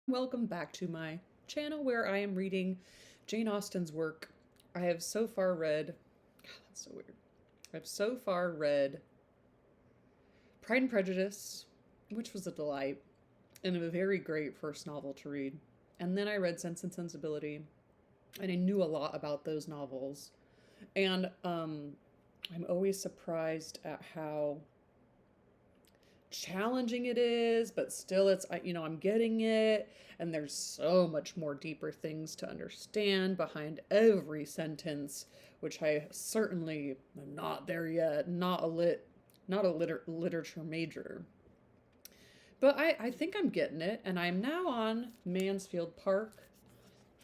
Welcome back to my channel where I am reading Jane Austen's work. I have so far read, God, that's so weird. I've so far read Pride and Prejudice, which was a delight and a very great first novel to read. And then I read Sense and Sensibility, and I knew a lot about those novels. And I'm always surprised at how challenging it is, but still I'm getting it, and there's so much more deeper things to understand behind every sentence, which I certainly am not there yet. Not a literature major. But I think I'm getting it, and I'm now on Mansfield Park.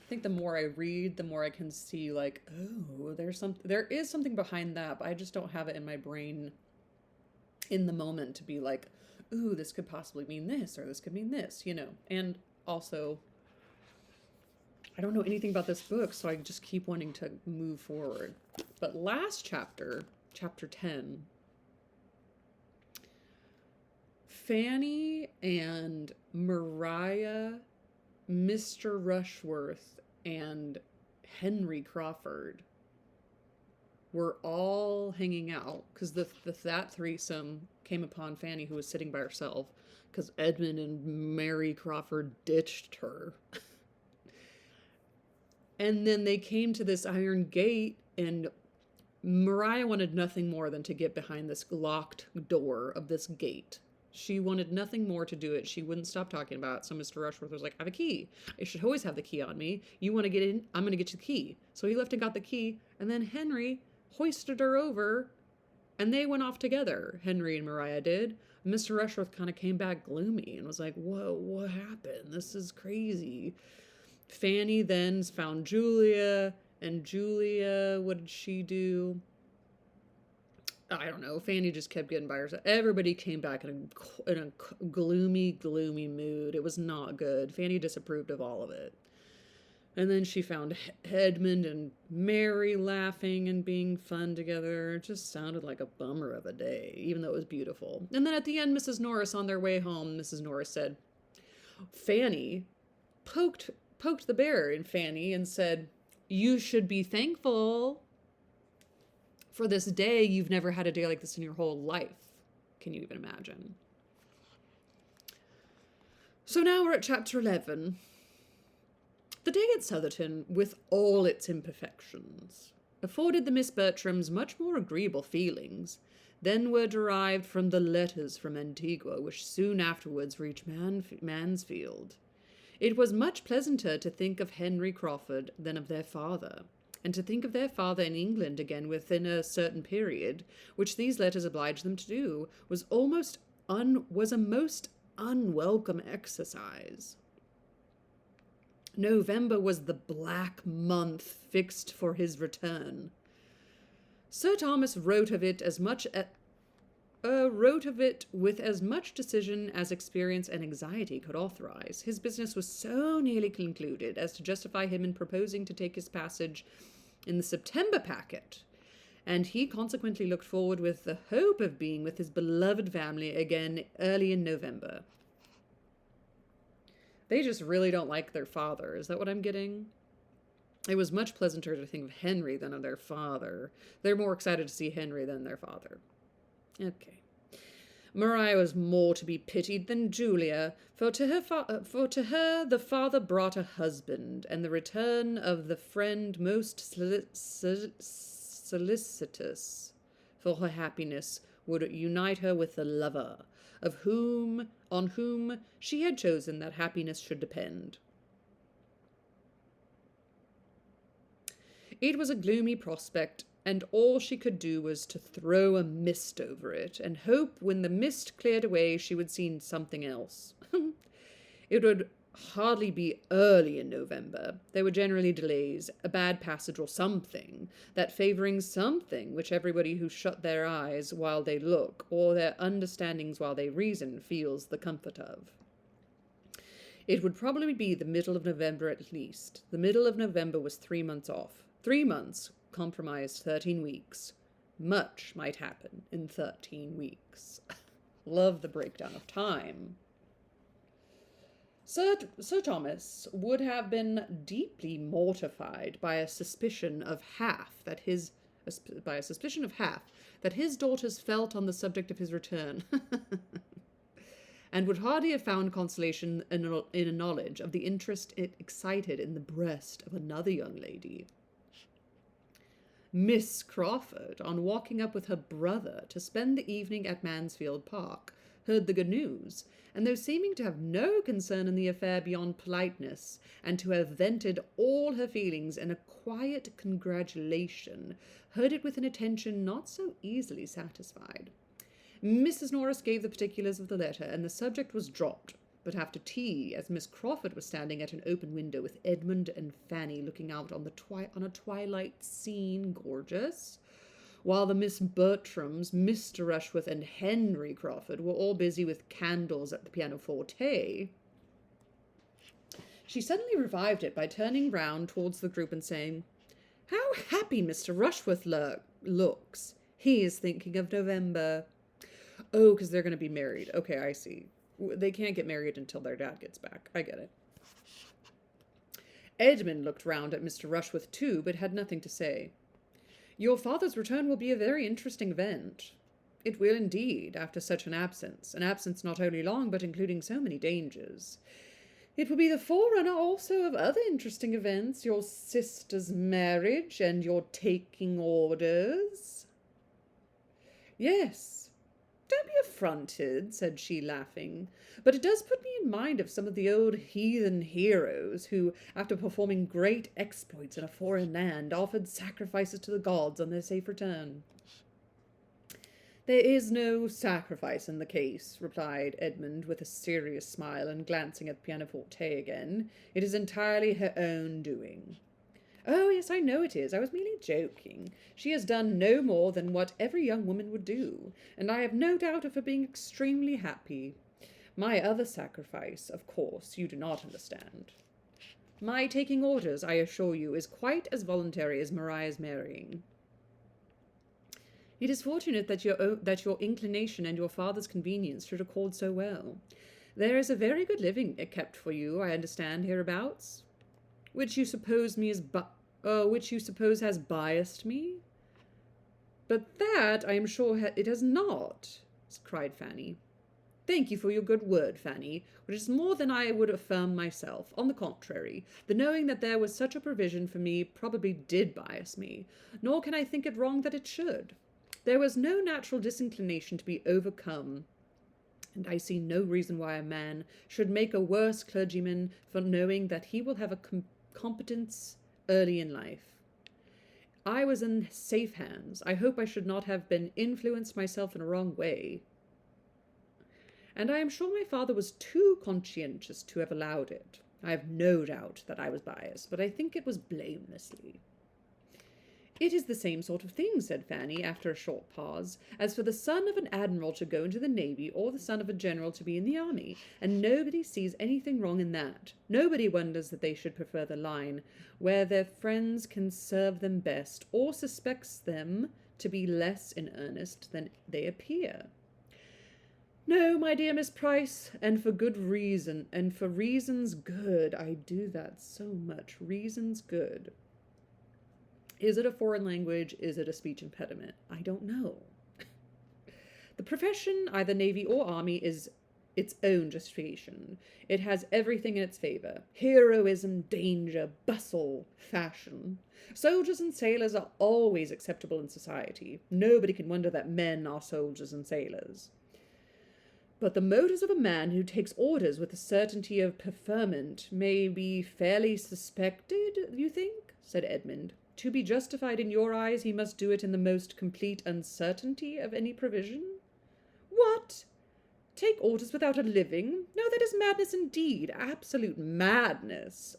I think the more I read, the more I can see like, oh, there is something behind that, but I just don't have it in my brain in the moment to be like, ooh, this could possibly mean this or this could mean this. And also, I don't know anything about this book, so I just keep wanting to move forward. But last chapter, chapter 10, Fanny and Maria, Mr. Rushworth, and Henry Crawford were all hanging out because that threesome came upon Fanny, who was sitting by herself because Edmund and Mary Crawford ditched her. And then they came to this iron gate, and Maria wanted nothing more than to get behind this locked door of this gate. She wanted nothing more to do it. She wouldn't stop talking about it. So Mr. Rushworth was like, I have a key. I should always have the key on me. You want to get in? I'm going to get you the key. So he left and got the key. And then Henry hoisted her over, and they went off together. Henry and Maria did. Mr. Rushworth kind of came back gloomy and was like, whoa, what happened? This is crazy. Fanny then found Julia, and Julia, what did she do? I don't know. Fanny just kept getting by herself. Everybody came back in a gloomy, gloomy mood. It was not good. Fanny disapproved of all of it. And then she found Edmund and Mary laughing and being fun together. It just sounded like a bummer of a day, even though it was beautiful. And then at the end, Mrs. Norris, on their way home, Mrs. Norris said, Fanny poked the bear in Fanny and said, you should be thankful for this day. You've never had a day like this in your whole life. Can you even imagine? So now we're at chapter 11. The day at Southerton, with all its imperfections, afforded the Miss Bertrams much more agreeable feelings than were derived from the letters from Antigua, which soon afterwards reached Mansfield. It was much pleasanter to think of Henry Crawford than of their father, and to think of their father in England again within a certain period, which these letters obliged them to do, was a most unwelcome exercise. November was the black month fixed for his return. Sir Thomas wrote of it with as much decision as experience and anxiety could authorize. His business was so nearly concluded as to justify him in proposing to take his passage in the September packet, and he consequently looked forward with the hope of being with his beloved family again early in November. They just really don't like their father. Is that what I'm getting? It was much pleasanter to think of Henry than of their father. They're more excited to see Henry than their father. Okay. Maria was more to be pitied than Julia, for to her the father brought a husband, and the return of the friend most solicitous for her happiness would unite her with the lover, on whom she had chosen that happiness should depend. It was a gloomy prospect, and all she could do was to throw a mist over it, and hope when the mist cleared away she would see something else. It would hardly be early in November. There were generally delays, a bad passage or something, that favouring something which everybody who shut their eyes while they look, or their understandings while they reason, feels the comfort of. It would probably be the middle of November at least. The middle of November was 3 months off. 3 months comprised 13 weeks. Much might happen in 13 weeks. Love the breakdown of time. Sir Thomas would have been deeply mortified by a suspicion of half that his daughters felt on the subject of his return, and would hardly have found consolation in a knowledge of the interest it excited in the breast of another young lady. Miss Crawford, on walking up with her brother to spend the evening at Mansfield Park, heard the good news, and though seeming to have no concern in the affair beyond politeness, and to have vented all her feelings in a quiet congratulation, heard it with an attention not so easily satisfied. Mrs. Norris gave the particulars of the letter, and the subject was dropped. But after tea, as Miss Crawford was standing at an open window with Edmund and Fanny looking out on a twilight scene gorgeous, while the Miss Bertrams, Mr. Rushworth, and Henry Crawford were all busy with candles at the pianoforte, she suddenly revived it by turning round towards the group and saying, "How happy Mr. Rushworth looks! He is thinking of November." Oh, because they're going to be married. Okay, I see. They can't get married until their dad gets back. I get it. Edmund looked round at Mr. Rushworth too, but had nothing to say. "Your father's return will be a very interesting event." "It will indeed, after such an absence not only long, but including so many dangers. It will be the forerunner also of other interesting events, your sister's marriage and your taking orders." "Yes. Don't be affronted," said she, laughing, "but it does put me in mind of some of the old heathen heroes who, after performing great exploits in a foreign land, offered sacrifices to the gods on their safe return." "There is no sacrifice in the case," replied Edmund with a serious smile and glancing at the pianoforte again. "It is entirely her own doing." "Oh, yes, I know it is. I was merely joking. She has done no more than what every young woman would do, and I have no doubt of her being extremely happy. My other sacrifice, of course, you do not understand. My taking orders, I assure you, is quite as voluntary as Maria's marrying." "It is fortunate that your inclination and your father's convenience should accord so well. There is a very good living kept for you, I understand, hereabouts." Which you suppose has biased me?" "But that, I am sure, it has not," cried Fanny. "Thank you for your good word, Fanny, which is more than I would affirm myself. On the contrary, the knowing that there was such a provision for me probably did bias me, nor can I think it wrong that it should. There was no natural disinclination to be overcome, and I see no reason why a man should make a worse clergyman for knowing that he will have a competence early in life. I was in safe hands. I hope I should not have been influenced myself in a wrong way. And I am sure my father was too conscientious to have allowed it. I have no doubt that I was biased, but I think it was blamelessly." "It is the same sort of thing," said Fanny, after a short pause, "as for the son of an admiral to go into the navy, or the son of a general to be in the army, and nobody sees anything wrong in that. Nobody wonders that they should prefer the line where their friends can serve them best, or suspects them to be less in earnest than they appear. No, my dear Miss Price, and for good reason, and for reasons good. I do that so much. Reasons good. Is it a foreign language? Is it a speech impediment? I don't know. The profession, either Navy or Army, is its own justification. It has everything in its favor. Heroism, danger, bustle, fashion. Soldiers and sailors are always acceptable in society. Nobody can wonder that men are soldiers and sailors. But the motives of a man who takes orders with the certainty of preferment may be fairly suspected, you think? Said Edmund. To be justified in your eyes, he must do it in the most complete uncertainty of any provision? What? Take orders without a living? No, that is madness indeed, absolute madness.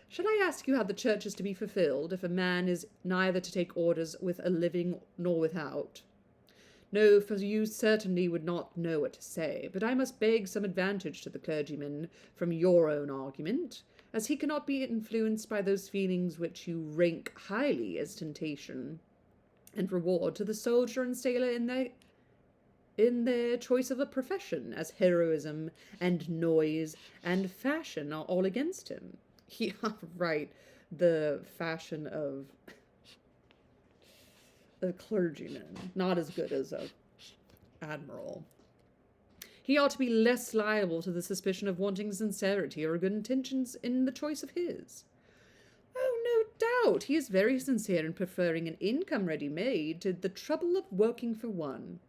Shall I ask you how the church is to be fulfilled if a man is neither to take orders with a living nor without? No, for you certainly would not know what to say, but I must beg some advantage to the clergyman from your own argument, as he cannot be influenced by those feelings which you rank highly as temptation and reward to the soldier and sailor in in their choice of a profession, as heroism and noise and fashion are all against him. Yeah, right. The fashion of a clergyman, not as good as a admiral. He ought to be less liable to the suspicion of wanting sincerity or good intentions in the choice of his. Oh, no doubt, he is very sincere in preferring an income ready-made to the trouble of working for one,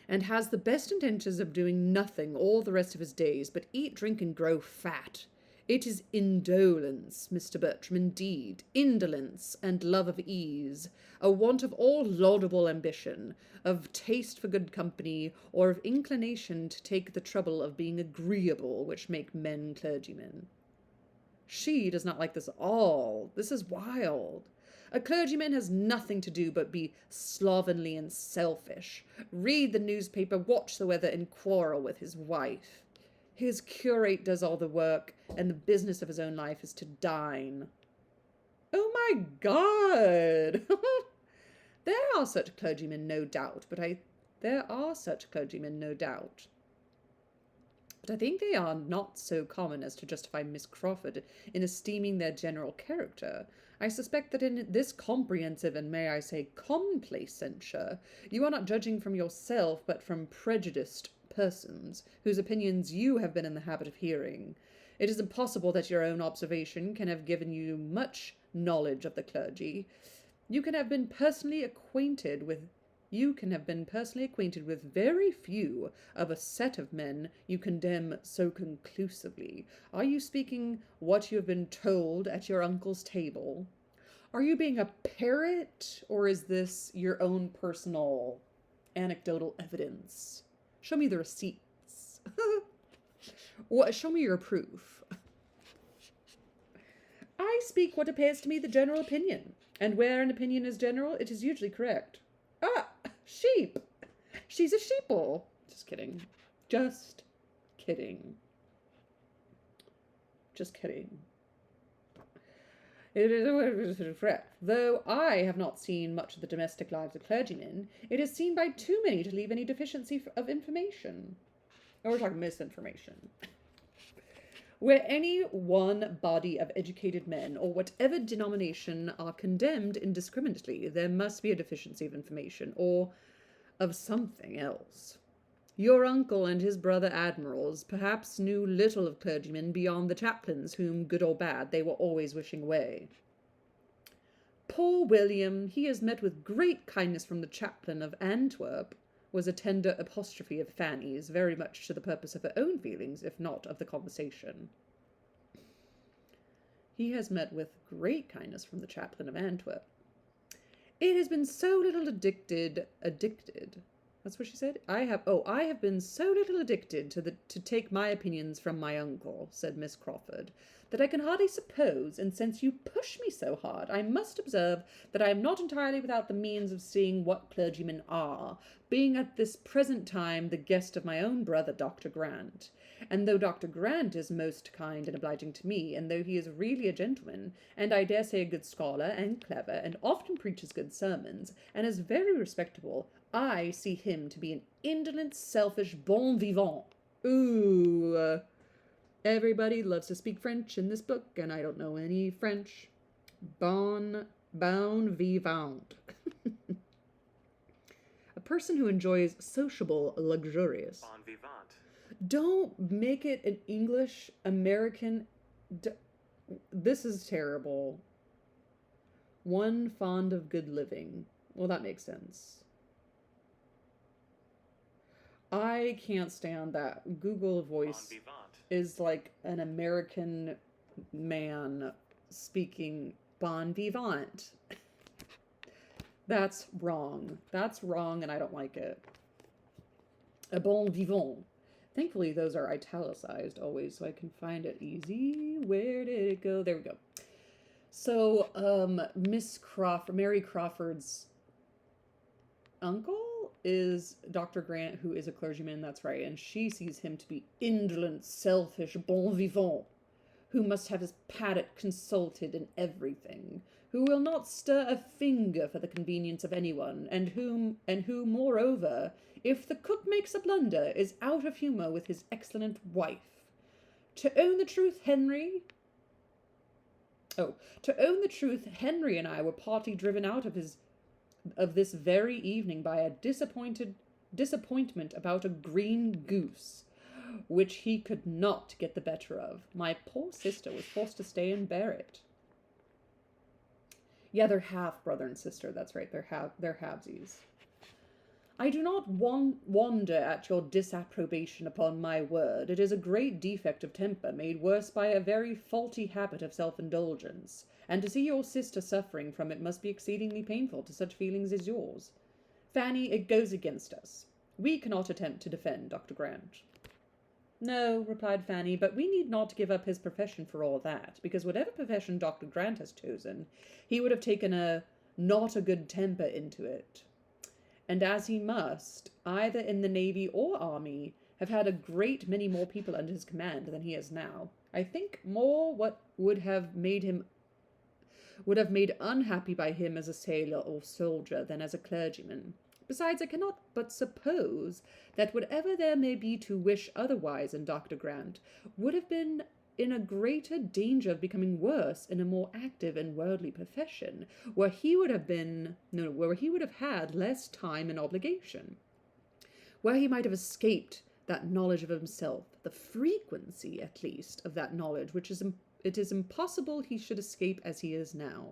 and has the best intentions of doing nothing all the rest of his days but eat, drink, and grow fat. It is indolence, Mr. Bertram, indeed, indolence and love of ease, a want of all laudable ambition, of taste for good company, or of inclination to take the trouble of being agreeable, which make men clergymen. She does not like this at all. This is wild. A clergyman has nothing to do but be slovenly and selfish, read the newspaper, watch the weather, and quarrel with his wife. His curate does all the work, and the business of his own life is to dine. Oh my God! There are such clergymen, no doubt, but I think they are not so common as to justify Miss Crawford in esteeming their general character. I suspect that in this comprehensive and, may I say, commonplace censure, you are not judging from yourself, but from prejudiced persons, whose opinions you have been in the habit of hearing. It is impossible that your own observation can have given you much knowledge of the clergy. You can have been personally acquainted with very few of a set of men you condemn so conclusively. Are you speaking what you have been told at your uncle's table? Are you being a parrot, or is this your own personal anecdotal evidence? Show me the receipts. Show me your proof. I speak what appears to me the general opinion, and where an opinion is general, it is usually correct. Ah, sheep. She's a sheeple. Just kidding. Just kidding. Just kidding. It is correct. Though I have not seen much of the domestic lives of clergymen, it is seen by too many to leave any deficiency of information. Or we're talking misinformation. Where any one body of educated men, or whatever denomination, are condemned indiscriminately, there must be a deficiency of information, or of something else. Your uncle and his brother admirals perhaps knew little of clergymen beyond the chaplains, whom, good or bad, they were always wishing away. Poor William, he has met with great kindness from the chaplain of Antwerp, was a tender apostrophe of Fanny's, very much to the purpose of her own feelings, if not of the conversation. He has met with great kindness from the chaplain of Antwerp. It has been so little addicted. That's what she said? I have been so little addicted to take my opinions from my uncle, said Miss Crawford, that I can hardly suppose, and since you push me so hard, I must observe that I am not entirely without the means of seeing what clergymen are, being at this present time the guest of my own brother, Dr. Grant. And though Dr. Grant is most kind and obliging to me, and though he is really a gentleman, and I dare say a good scholar, and clever, and often preaches good sermons, and is very respectable, I see him to be an indolent, selfish bon vivant. Ooh, everybody loves to speak French in this book, and I don't know any French. Bon vivant. A person who enjoys sociable, luxurious. Bon vivant. Don't make it an English American. This is terrible. One fond of good living. Well, that makes sense. I can't stand that. Google Voice is like an American man speaking bon vivant. That's wrong. That's wrong, and I don't like it. A bon vivant. Thankfully, those are italicized always, so I can find it easy. Where did it go? There we go. So, Mary Crawford's uncle is Dr. Grant, who is a clergyman, that's right, and she sees him to be indolent, selfish, bon vivant, who must have his paddock consulted in everything, who will not stir a finger for the convenience of anyone, and who, moreover, if the cook makes a blunder, is out of humour with his excellent wife. To own the truth, Henry and I were partly driven out of this very evening by a disappointment about a green goose, which he could not get the better of. My poor sister was forced to stay and bear it. Yeah, they're half brother and sister. That's right. They're halvesies. I do not wonder at your disapprobation, upon my word. It is a great defect of temper, made worse by a very faulty habit of self-indulgence, and to see your sister suffering from it must be exceedingly painful to such feelings as yours. Fanny, it goes against us. We cannot attempt to defend Dr. Grant. No, replied Fanny, but we need not give up his profession for all that, because whatever profession Dr. Grant has chosen, he would have taken not a good temper into it. And as he must, either in the Navy or Army, have had a great many more people under his command than he has now, I think more what would have made unhappy by him as a sailor or soldier than as a clergyman. Besides, I cannot but suppose that whatever there may be to wish otherwise in Dr. Grant would have been in a greater danger of becoming worse in a more active and worldly profession, where he would have had less time and obligation, where he might have escaped that knowledge of himself, the frequency, at least, of that knowledge, which it is impossible he should escape as he is now.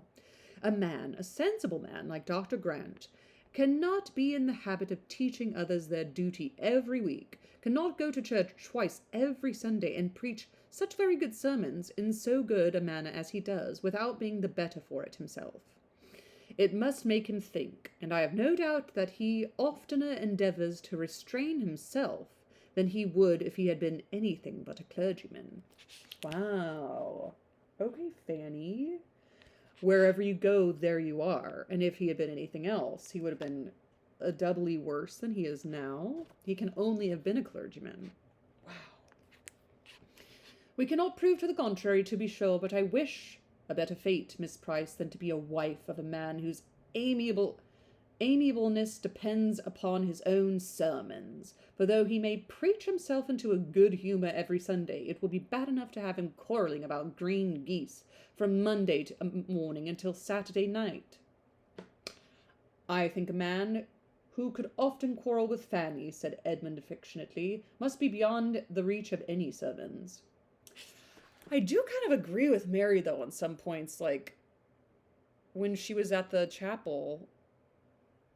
A sensible man like Dr. Grant, cannot be in the habit of teaching others their duty every week, cannot go to church twice every Sunday, and preach such very good sermons in so good a manner as he does, without being the better for it himself. It must make him think, and I have no doubt that he oftener endeavours to restrain himself than he would if he had been anything but a clergyman. Wow. Okay, Fanny. Wherever you go, there you are. And if he had been anything else, he would have been doubly worse than he is now. He can only have been a clergyman. Wow. We cannot prove to the contrary, to be sure, but I wish a better fate, Miss Price, than to be a wife of a man whose amiableness depends upon his own sermons. For though he may preach himself into a good humour every Sunday, it will be bad enough to have him quarrelling about green geese from Monday morning until Saturday night. I think a man who could often quarrel with Fanny, said Edmund affectionately, must be beyond the reach of any sermons. I do kind of agree with Mary, though, on some points, like when she was at the chapel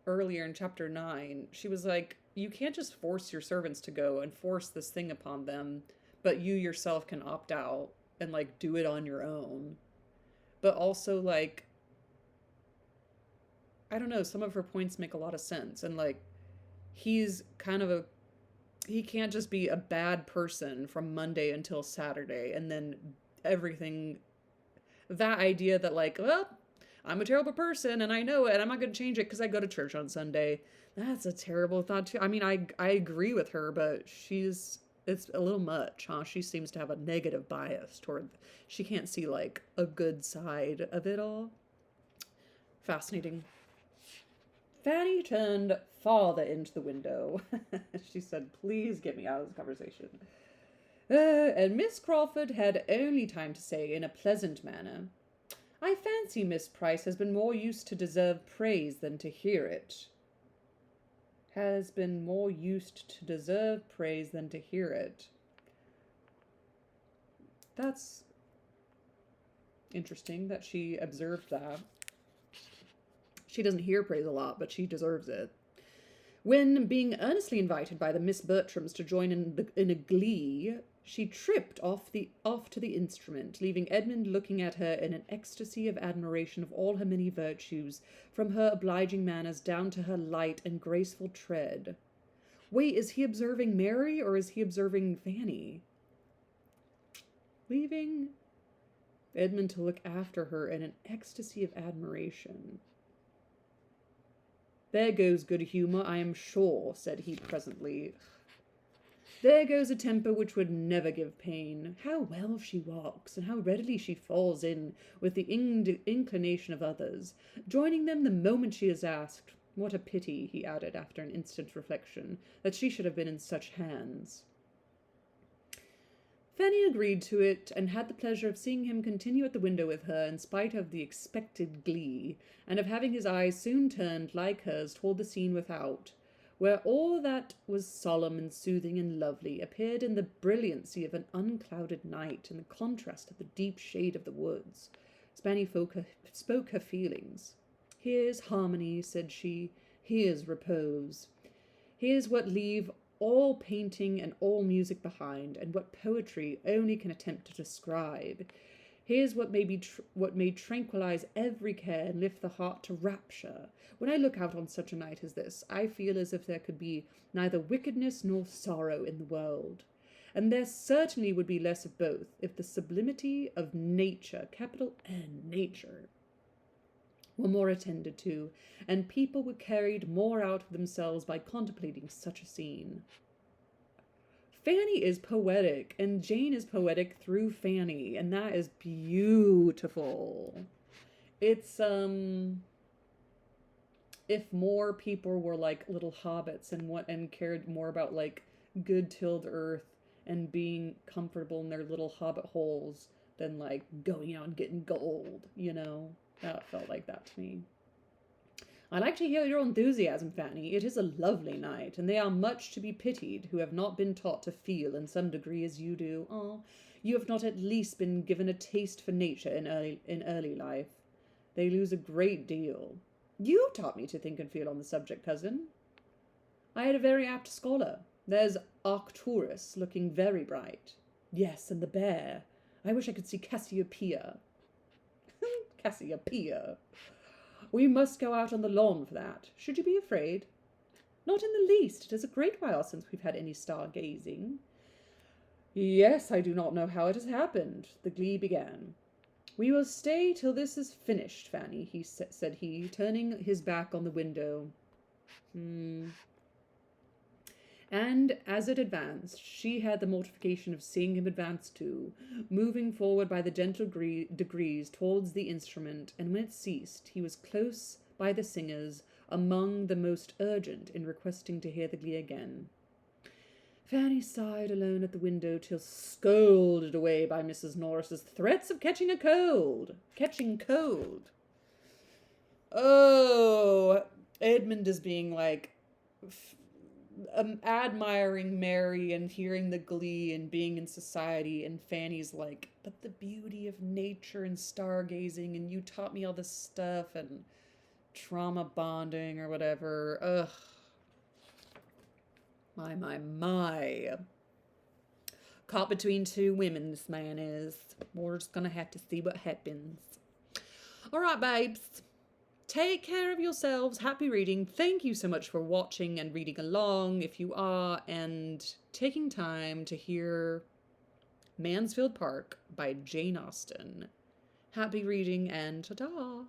earlier in chapter 9, she was like, you can't just force your servants to go and force this thing upon them, but you yourself can opt out and, like, do it on your own. But also, like, I don't know, some of her points make a lot of sense. And, like, he can't just be a bad person from Monday until Saturday and then everything, that idea that, like, well, I'm a terrible person and I know it, I'm not going to change it because I go to church on Sunday. That's a terrible thought too. I mean, I agree with her, but it's a little much, huh? She seems to have a negative bias toward, she can't see, like, a good side of it all. Fascinating. Fanny turned farther into the window. She said, please get me out of this conversation. And Miss Crawford had only time to say in a pleasant manner, I fancy Miss Price has been more used to deserve praise than to hear it. Has been more used to deserve praise than to hear it. That's interesting that she observed that. She doesn't hear praise a lot, but she deserves it. When, being earnestly invited by the Miss Bertrams to join in a glee, she tripped off to the instrument, leaving Edmund looking at her in an ecstasy of admiration of all her many virtues, from her obliging manners down to her light and graceful tread. Wait, is he observing Mary or is he observing Fanny? Leaving Edmund to look after her in an ecstasy of admiration. There goes good humour, I am sure, said he presently. There goes a temper which would never give pain. How well she walks, and how readily she falls in with the inclination of others, joining them the moment she is asked. What a pity, he added after an instant's reflection, that she should have been in such hands. Fanny agreed to it, and had the pleasure of seeing him continue at the window with her, in spite of the expected glee, and of having his eyes soon turned, like hers, toward the scene without, where all that was solemn and soothing and lovely appeared in the brilliancy of an unclouded night and the contrast of the deep shade of the woods. Fanny spoke her feelings. Here's harmony, said she. Here's repose. Here's what leave all painting and all music behind, and what poetry only can attempt to describe. Here's what may tranquilize every care and lift the heart to rapture. When I look out on such a night as this, I feel as if there could be neither wickedness nor sorrow in the world. And there certainly would be less of both if the sublimity of nature, capital N, nature, were more attended to, and people were carried more out of themselves by contemplating such a scene. Fanny is poetic, and Jane is poetic through Fanny, and that is beautiful. It's, if more people were like little hobbits and cared more about, like, good tilled earth and being comfortable in their little hobbit holes than, like, going out and getting gold, you know? That felt like that to me. I like to hear your enthusiasm, Fanny. It is a lovely night, and they are much to be pitied who have not been taught to feel in some degree as you do. Oh, you have not at least been given a taste for nature in early life. They lose a great deal. You taught me to think and feel on the subject, cousin. I had a very apt scholar. There's Arcturus, looking very bright. Yes, and the bear. I wish I could see Cassiopeia. Cassiopeia. We must go out on the lawn for that. Should you be afraid? Not in the least. It is a great while since we've had any stargazing. Yes, I do not know how it has happened. The glee began. We will stay till this is finished, Fanny, said he, turning his back on the window. And as it advanced, she had the mortification of seeing him advance too, moving forward by the gentle degrees towards the instrument, and when it ceased, he was close by the singers, among the most urgent in requesting to hear the glee again. Fanny sighed alone at the window till scolded away by Mrs. Norris's threats of catching cold. Oh, Edmund is being like admiring Mary and hearing the glee and being in society, and Fanny's like, but the beauty of nature and stargazing, and you taught me all this stuff, and trauma bonding or whatever. Ugh. My. Caught between two women, this man is. We're just gonna have to see what happens. All right, babes. Take care of yourselves. Happy reading. Thank you so much for watching and reading along, if you are, and taking time to hear Mansfield Park by Jane Austen. Happy reading, and ta-da!